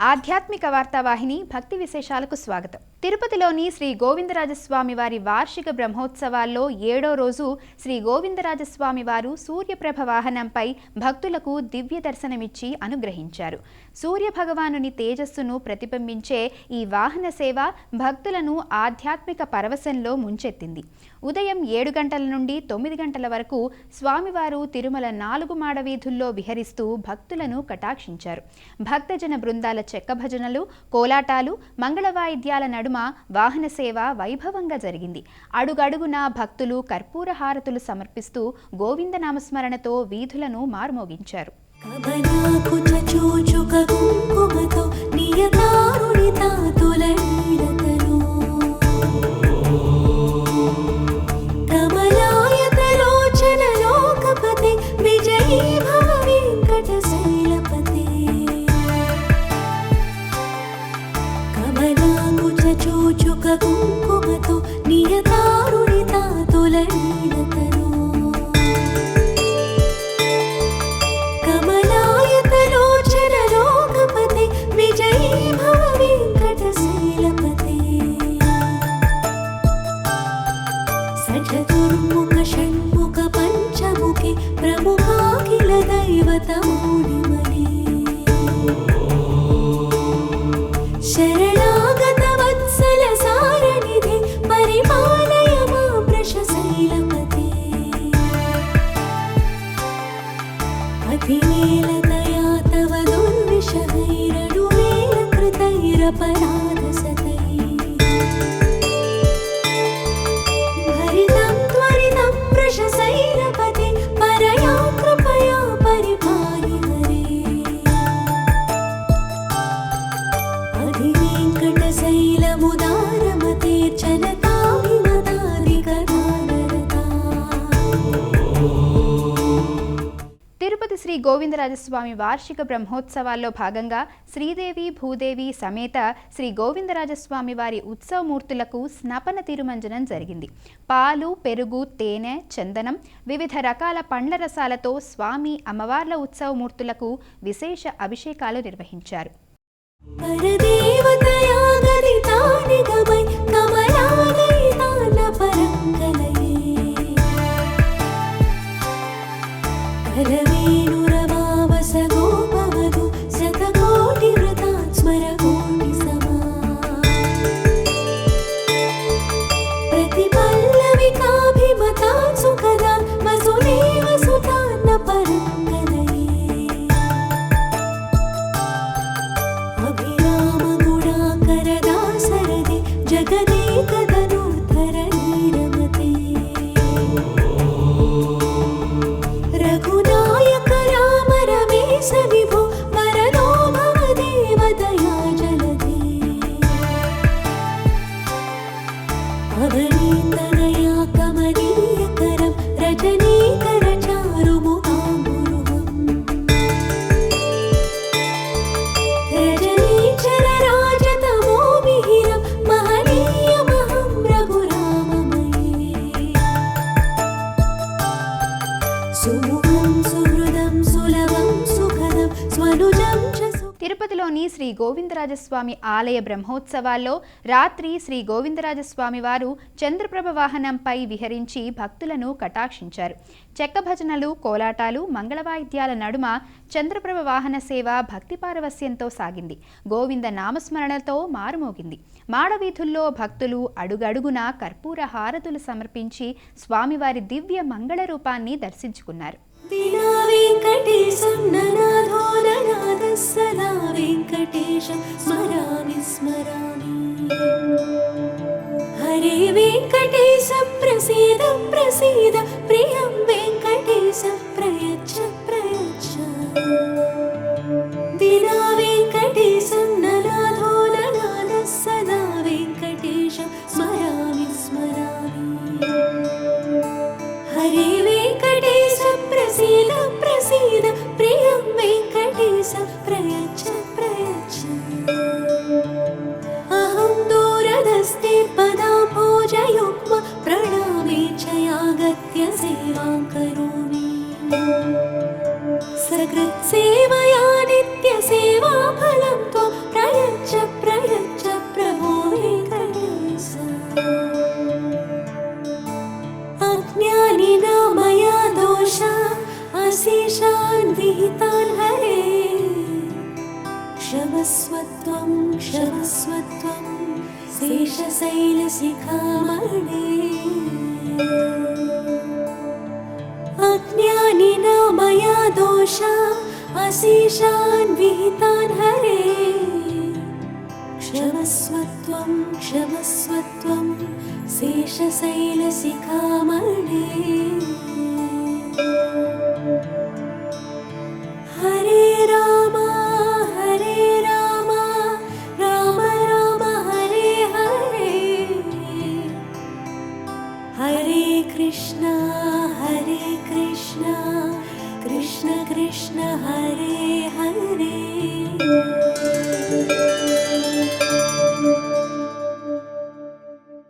ఆధ్యాత్మిక వార్తావాహిని భక్తి విశేషాలకు స్వాగతం. తిరుపతిలోని శ్రీ గోవిందరాజస్వామి వారి వార్షిక బ్రహ్మోత్సవాల్లో 7వ రోజు శ్రీ గోవిందరాజస్వామి వారు సూర్యప్రభ వాహనంపై భక్తులకు దివ్య దర్శనమిచ్చి అనుగ్రహించారు. సూర్య భగవానుని తేజస్సును ప్రతిబింబించే ఈ వాహన సేవ భక్తులను ఆధ్యాత్మిక పరవశంలో ముంచెత్తింది. ఉదయం 7 గంటల నుండి 9 గంటల వరకు స్వామివారు తిరుమల 4 మాడ వీధుల్లో విహరిస్తూ భక్తులను కటాక్షించారు. భక్తజన బృందాల చెక్క భజనలు, కోలాటాలు, మంగళ వాయిద్యాల నడుమ వాహన సేవ వైభవంగా జరిగింది. అడుగడుగునా భక్తులు కర్పూర హారతులు సమర్పిస్తూ గోవింద నామస్మరణతో వీధులను మార్మోగించారు. తిరుపతి శ్రీ గోవిందరాజస్వామి వార్షిక బ్రహ్మోత్సవాల్లో భాగంగా శ్రీదేవి భూదేవి సమేత శ్రీ గోవిందరాజస్వామి వారి ఉత్సవమూర్తులకు స్నపన తిరుమంజనం జరిగింది. పాలు, పెరుగు, తేనె, చందనం, వివిధ రకాల పండ్ల రసాలతో స్వామి అమ్మవార్ల ఉత్సవమూర్తులకు విశేష అభిషేకాలు నిర్వహించారు. తిరుపతిలోని శ్రీ గోవిందరాజస్వామి ఆలయ బ్రహ్మోత్సవాల్లో రాత్రి శ్రీ గోవిందరాజస్వామి వారు చంద్రప్రభ వాహనంపై విహరించి భక్తులను కటాక్షించారు. చెక్క భజనలు, కోలాటాలు, మంగళవాయిద్యాల నడుమ చంద్రప్రభ వాహన సేవ భక్తి పారవస్యంతో సాగింది. గోవింద నామస్మరణతో మారుమోగింది. మాడవీధుల్లో భక్తులు అడుగడుగునా కర్పూర హారతులు సమర్పించి స్వామివారి దివ్య మంగళ రూపాన్ని దర్శించుకున్నారు. హరే వెంకటేశ ప్రసీద ప్రసీద ప్రియం వెంకటేశ ప్రయచ్చ ప్రయచ్చ దినా వెంకటేశం ననాథో ననాథ సదా వెంకటేశ స్మరామి స్మరామి. హరే వెంకటేశ ప్రసీద ప్రసీద ప్రియం వెంకటేశ ప్రయచ్చ ప్రయచ్చ. అహం దూరదస్తే పదాంభోజయుగ్మ ప్రణామే చ యాగత్య సేవాం కరోమి. क्षमस्वत्वं क्षमस्वत्वं शेषशैलशिखामणे अज्ञानिना मया दोषा अशेषान् विहितान् हरे क्षमस्वत्वं क्षमस्वत्वं शेषशैलशिखामणे हरे राम राम राम हरे हरे हरे कृष्ण कृष्ण कृष्ण हरे हरे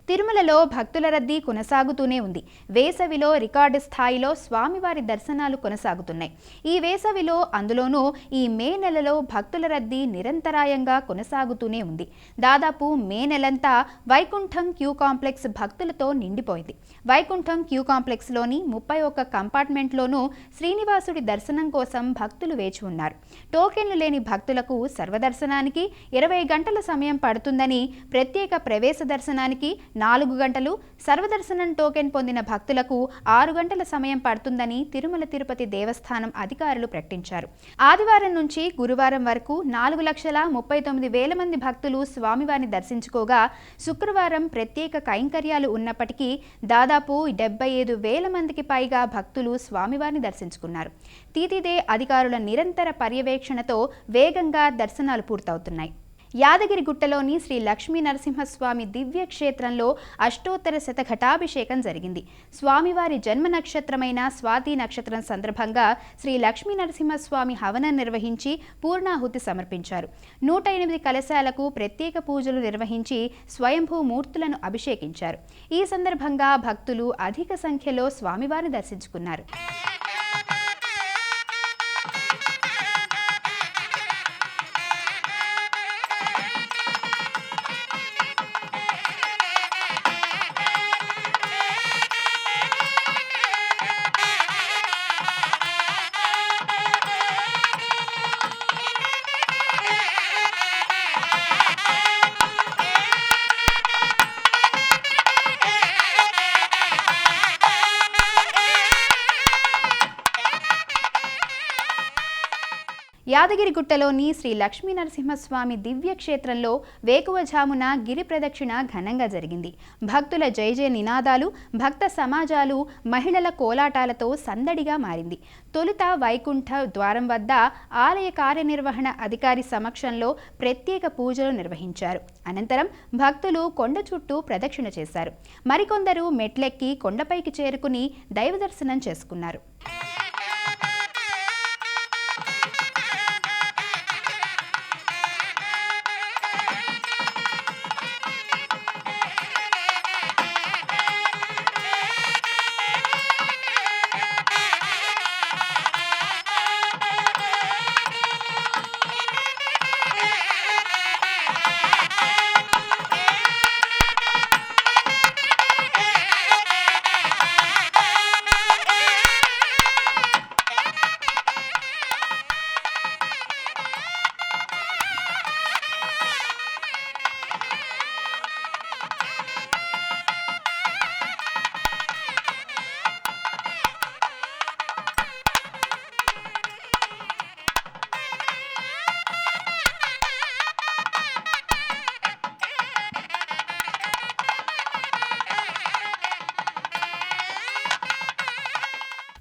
తిరుమలలో భక్తుల రద్దీ కొనసాగుతూనే ఉంది. వేసవిలో రికార్డు స్థాయిలో స్వామివారి దర్శనాలు కొనసాగుతున్నాయి. ఈ వేసవిలో అందులోనూ ఈ మే నెలలో భక్తుల రద్దీ నిరంతరాయంగా కొనసాగుతూనే ఉంది. దాదాపు మే నెలంతా వైకుంఠం క్యూ కాంప్లెక్స్ భక్తులతో నిండిపోయింది. వైకుంఠం క్యూ కాంప్లెక్స్లోని 31 కంపార్ట్మెంట్లోనూ శ్రీనివాసుడి దర్శనం కోసం భక్తులు వేచి ఉన్నారు. టోకెన్లు లేని భక్తులకు సర్వదర్శనానికి 20 గంటల సమయం పడుతుందని, ప్రత్యేక ప్రవేశ దర్శనానికి 4 గంటలు, సర్వదర్శనం టోకెన్ పొందిన భక్తులకు 6 గంటల సమయం పడుతుందని తిరుమల తిరుపతి దేవస్థానం అధికారులు ప్రకటించారు. ఆదివారం నుంచి గురువారం వరకు 4,39,000 మంది భక్తులు స్వామివారిని దర్శించుకోగా, శుక్రవారం ప్రత్యేక కైంకర్యాలు ఉన్నప్పటికీ దాదాపు 75,000 మందికి పైగా భక్తులు స్వామివారిని దర్శించుకున్నారు. తీతిదే అధికారుల నిరంతర పర్యవేక్షణతో వేగంగా దర్శనాలు పూర్తవుతున్నాయి. యాదగిరిగుట్టలోని శ్రీ లక్ష్మీ నరసింహస్వామి దివ్య క్షేత్రంలో అష్టోత్తర శతఘటాభిషేకం జరిగింది. స్వామివారి జన్మ నక్షత్రమైన స్వాతి నక్షత్రం సందర్భంగా శ్రీ లక్ష్మీ నరసింహస్వామి హవనం నిర్వహించి పూర్ణాహుతి సమర్పించారు. 108 కలశాలకు ప్రత్యేక పూజలు నిర్వహించి స్వయంభూ మూర్తులను అభిషేకించారు. ఈ సందర్భంగా భక్తులు అధిక సంఖ్యలో స్వామివారిని దర్శించుకున్నారు. యాదగిరిగుట్టలోని శ్రీ లక్ష్మీ నరసింహస్వామి దివ్య క్షేత్రంలో వేకువజామున గిరి ప్రదక్షిణ ఘనంగా జరిగింది. భక్తుల జయ జయ నినాదాలు, భక్త సమాజాలు, మహిళల కోలాటాలతో సందడిగా మారింది. తొలుత వైకుంఠ ద్వారం వద్ద ఆలయ కార్యనిర్వహణ అధికారి సమక్షంలో ప్రత్యేక పూజలు నిర్వహించారు. అనంతరం భక్తులు కొండ చుట్టూ ప్రదక్షిణ చేశారు. మరికొందరు మెట్లెక్కి కొండపైకి చేరుకుని దైవ దర్శనం చేసుకున్నారు.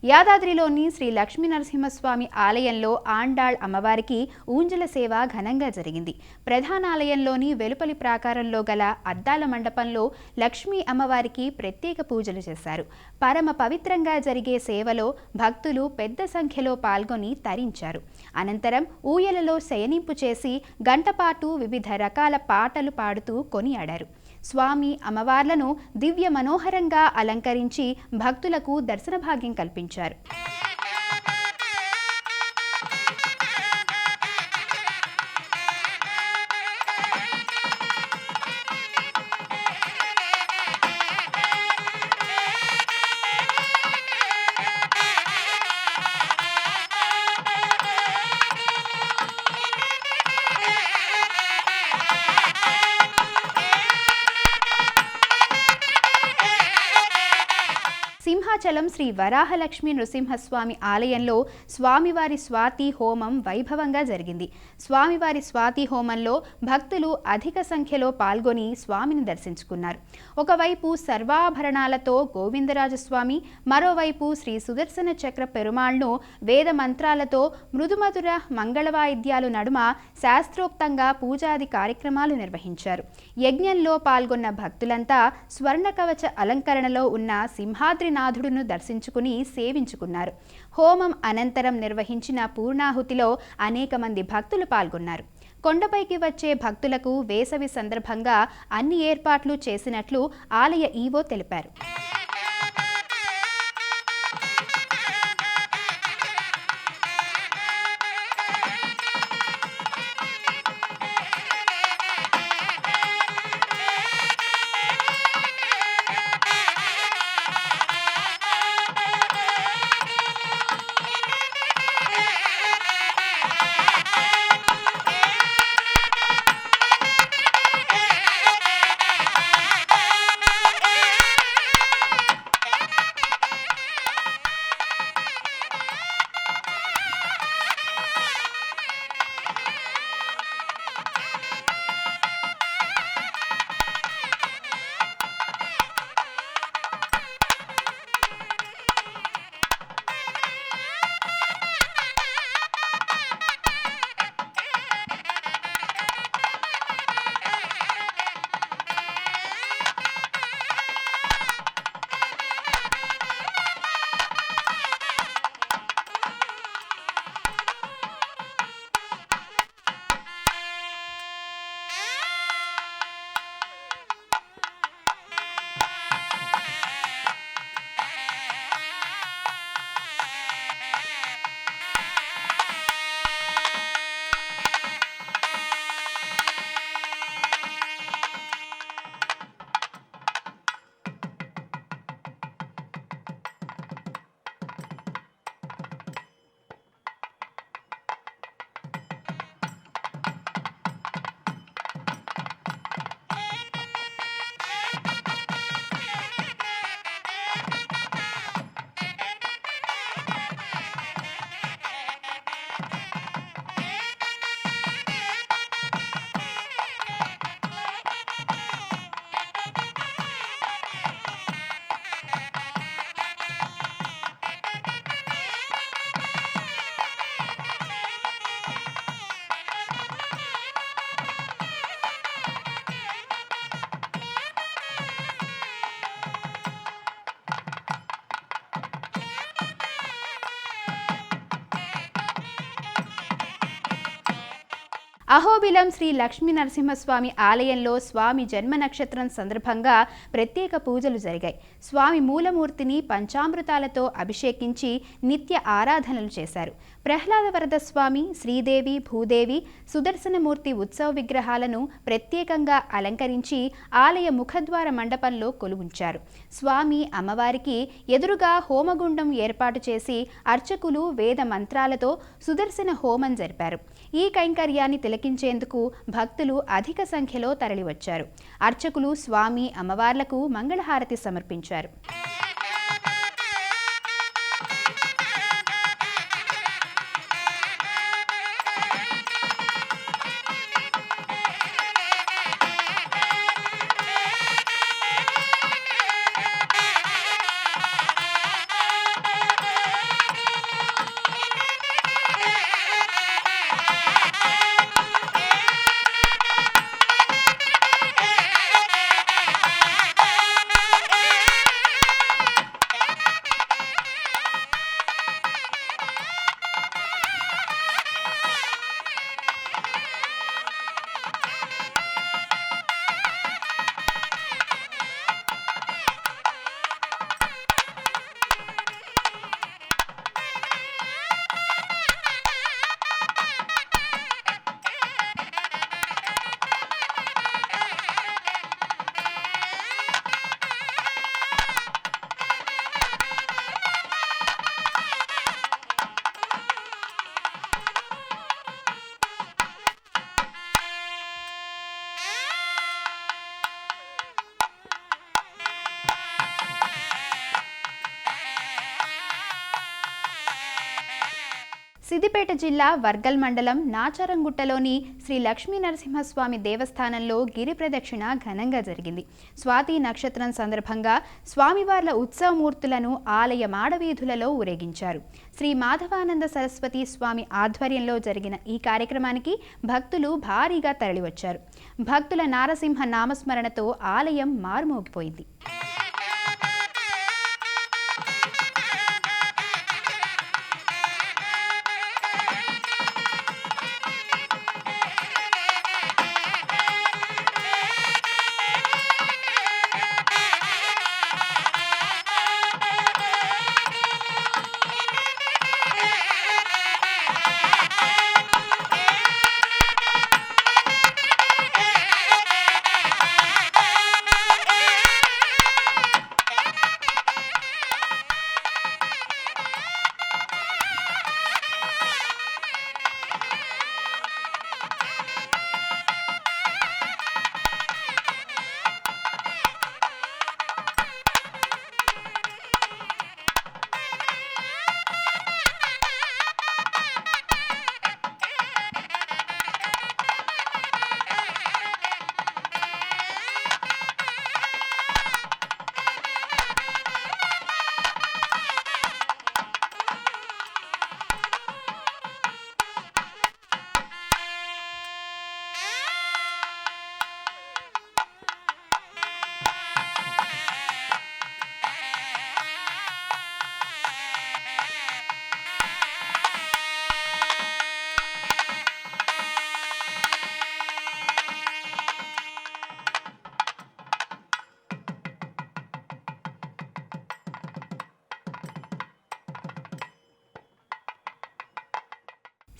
యాదాద్రిలోని శ్రీ లక్ష్మీ నరసింహస్వామి ఆలయంలో ఆండాళ్ అమ్మవారికి ఊంజల సేవ ఘనంగా జరిగింది. ప్రధానాలయంలోని వెలుపలి ప్రాకారంలో గల అద్దాల మండపంలో లక్ష్మీ అమ్మవారికి ప్రత్యేక పూజలు చేశారు. పరమ పవిత్రంగా జరిగే సేవలో భక్తులు పెద్ద సంఖ్యలో పాల్గొని తరించారు. అనంతరం ఊయలలో శయనింపు చేసి గంటపాటు వివిధ రకాల పాటలు పాడుతూ కొనియాడారు. స్వామి అమ్మవార్లను దివ్య మనోహరంగా అలంకరించి భక్తులకు దర్శన భాగ్యం కల్పించారు. సింహాచలం శ్రీ వరాహలక్ష్మీ నృసింహస్వామి ఆలయంలో స్వామివారి స్వాతి హోమం వైభవంగా జరిగింది. స్వామివారి స్వాతి హోమంలో భక్తులు అధిక సంఖ్యలో పాల్గొని స్వామిని దర్శించుకున్నారు. ఒకవైపు సర్వాభరణాలతో గోవిందరాజస్వామి, మరోవైపు శ్రీ సుదర్శన చక్ర పెరుమాళ్ను వేద మంత్రాలతో మృదుమధుర మంగళవాయిద్యాలు నడుమ శాస్త్రోక్తంగా పూజాది కార్యక్రమాలు నిర్వహించారు. యజ్ఞంలో పాల్గొన్న భక్తులంతా స్వర్ణ కవచ అలంకరణలో ఉన్న సింహాద్రినాథుడును దర్శించుకుని సేవించుకున్నారు. హోమం అనంతరం నిర్వహించిన పూర్ణాహుతిలో అనేక మంది భక్తులు పాల్గొన్నారు. కొండపైకి వచ్చే భక్తులకు వేసవి సందర్భంగా అన్ని ఏర్పాట్లు చేసినట్లు ఆలయ ఈవో తెలిపారు. అహోబిలం శ్రీ లక్ష్మీ నరసింహస్వామి ఆలయంలో స్వామి జన్మ నక్షత్రం సందర్భంగా ప్రత్యేక పూజలు జరిగాయి. స్వామి మూలమూర్తిని పంచామృతాలతో అభిషేకించి నిత్య ఆరాధనలు చేశారు. ప్రహ్లాద వరద స్వామి, శ్రీదేవి, భూదేవి, సుదర్శనమూర్తి ఉత్సవ విగ్రహాలను ప్రత్యేకంగా అలంకరించి ఆలయ ముఖద్వార మండపంలో కొలువుంచారు. స్వామి అమ్మవారికి ఎదురుగా హోమగుండం ఏర్పాటు చేసి అర్చకులు వేద మంత్రాలతో సుదర్శన హోమం జరిపారు. ఈ కైంకర్యాన్ని తిలకించేందుకు భక్తులు అధిక సంఖ్యలో తరలివచ్చారు. అర్చకులు స్వామి అమ్మవార్లకు మంగళహారతి సమర్పించారు. సిద్దిపేట జిల్లా వర్గల్ మండలం నాచారంగుట్టలోని శ్రీ లక్ష్మీ నరసింహస్వామి దేవస్థానంలో గిరి ప్రదక్షిణ ఘనంగా జరిగింది. స్వాతి నక్షత్రం సందర్భంగా స్వామివార్ల ఉత్సవమూర్తులను ఆలయ మాడవీధులలో ఊరేగించారు. శ్రీ మాధవానంద సరస్వతి స్వామి ఆధ్వర్యంలో జరిగిన ఈ కార్యక్రమానికి భక్తులు భారీగా తరలివచ్చారు. భక్తుల నారసింహ నామస్మరణతో ఆలయం మారుమోగిపోయింది.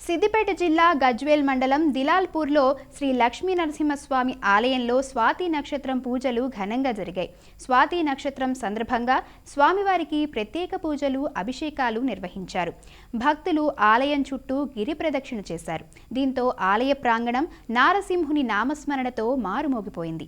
సిద్దిపేట జిల్లా గజ్వేల్ మండలం దిలాల్పూర్లో శ్రీ లక్ష్మీ నరసింహస్వామి ఆలయంలో స్వాతి నక్షత్రం పూజలు ఘనంగా జరిగాయి. స్వాతి నక్షత్రం సందర్భంగా స్వామివారికి ప్రత్యేక పూజలు, అభిషేకాలు నిర్వహించారు. భక్తులు ఆలయం చుట్టూ గిరి ప్రదక్షిణ చేశారు. దీంతో ఆలయ ప్రాంగణం నారసింహుని నామస్మరణతో మారుమోగిపోయింది.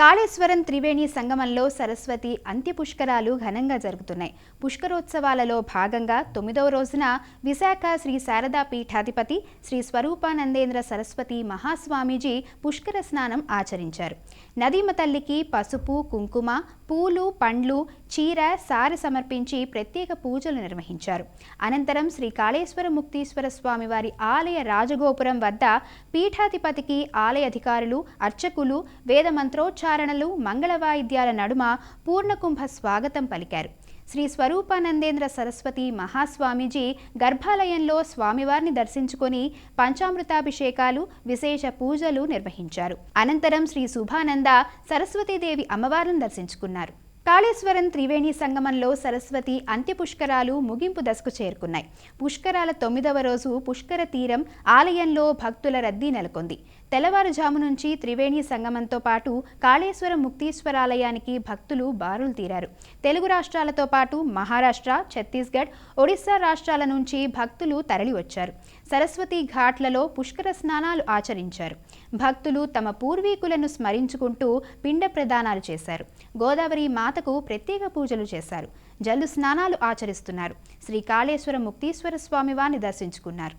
కాళేశ్వరం త్రివేణి సంగమంలో సరస్వతి అంత్య పుష్కరాలు ఘనంగా జరుగుతున్నాయి. పుష్కరోత్సవాలలో భాగంగా 9వ రోజున విశాఖ శ్రీ శారదా పీఠాధిపతి శ్రీ స్వరూపానందేంద్ర సరస్వతి మహాస్వామీజీ పుష్కర స్నానం ఆచరించారు. నదీమ తల్లికి పసుపు, కుంకుమ, పూలు, పండ్లు, చీర, సారె సమర్పించి ప్రత్యేక పూజలు నిర్వహించారు. అనంతరం శ్రీ కాళేశ్వర ముక్తీశ్వర స్వామివారి ఆలయ రాజగోపురం వద్ద పీఠాధిపతికి ఆలయ అధికారులు, అర్చకులు వేద మంత్రోచ్చారణలు, మంగళ వాయిద్యాల నడుమ పూర్ణకుంభ స్వాగతం పలికారు. శ్రీ స్వరూపానందేంద్ర సరస్వతి మహాస్వామీజీ గర్భాలయంలో స్వామివారిని దర్శించుకొని పంచామృతాభిషేకాలు, విశేష పూజలు నిర్వహించారు. అనంతరం శ్రీ శుభానంద సరస్వతీదేవి అమ్మవారిని దర్శించుకున్నారు. కాళేశ్వరం త్రివేణి సంగమంలో సరస్వతి అంత్య పుష్కరాలు ముగింపు దశకు చేరుకున్నాయి. పుష్కరాల 9వ రోజు పుష్కర తీరం ఆలయంలో భక్తుల రద్దీ నెలకొంది. తెల్లవారుజాము నుంచి త్రివేణి సంగమంతో పాటు కాళేశ్వరం ముక్తీశ్వరాలయానికి భక్తులు బారులు తీరారు. తెలుగు రాష్ట్రాలతో పాటు మహారాష్ట్ర, ఛత్తీస్గఢ్, ఒడిశా రాష్ట్రాల నుంచి భక్తులు తరలివచ్చారు. సరస్వతి ఘాట్లలో పుష్కర స్నానాలు ఆచరించారు. భక్తులు తమ పూర్వీకులను స్మరించుకుంటూ పిండ ప్రదానాలు చేశారు. గోదావరి మాతకు ప్రత్యేక పూజలు చేశారు. జల్లు స్నానాలు ఆచరిస్తున్నారు. శ్రీ కాళేశ్వరం ముక్తీశ్వర స్వామివారిని దర్శించుకున్నారు.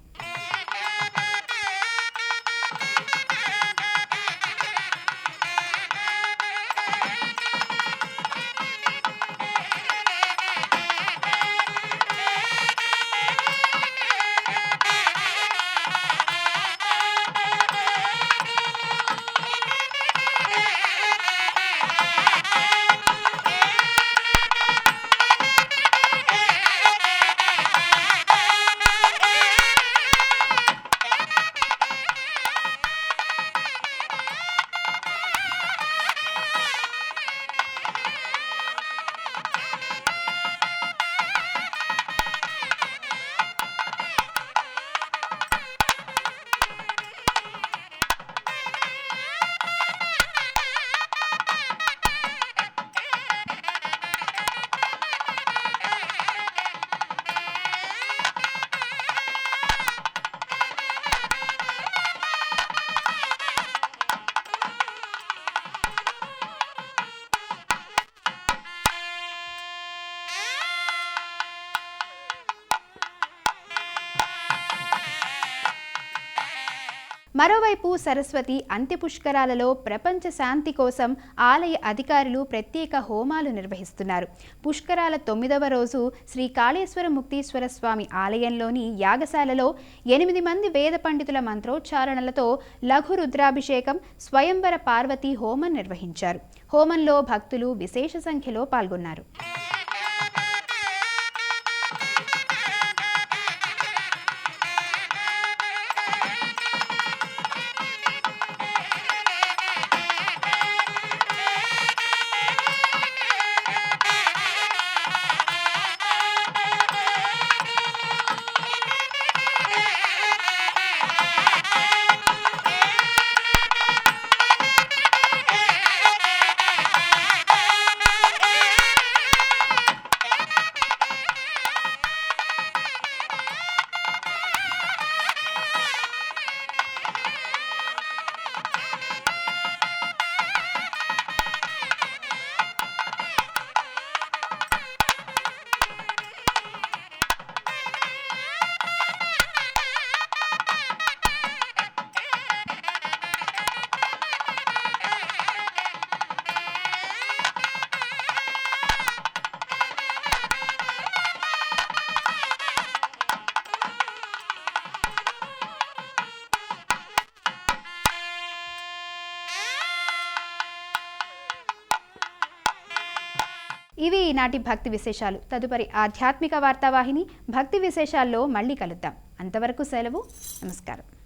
మరోవైపు సరస్వతి అంత్యపుష్కరాలలో ప్రపంచ శాంతి కోసం ఆలయ అధికారులు ప్రత్యేక హోమాలు నిర్వహిస్తున్నారు. పుష్కరాల 9వ రోజు శ్రీ కాళేశ్వర ముక్తీశ్వర స్వామి ఆలయంలోని యాగశాలలో 8 మంది వేద పండితుల మంత్రోచ్చారణలతో లఘు రుద్రాభిషేకం, స్వయంవర పార్వతీ హోమం నిర్వహించారు. హోమంలో భక్తులు విశేష సంఖ్యలో పాల్గొన్నారు. ఇవి ఈనాటి భక్తి విశేషాలు. తదుపరి ఆధ్యాత్మిక వార్తావాహిని భక్తి విశేషాల్లో మళ్ళీ కలుద్దాం. అంతవరకు సెలవు. నమస్కారం.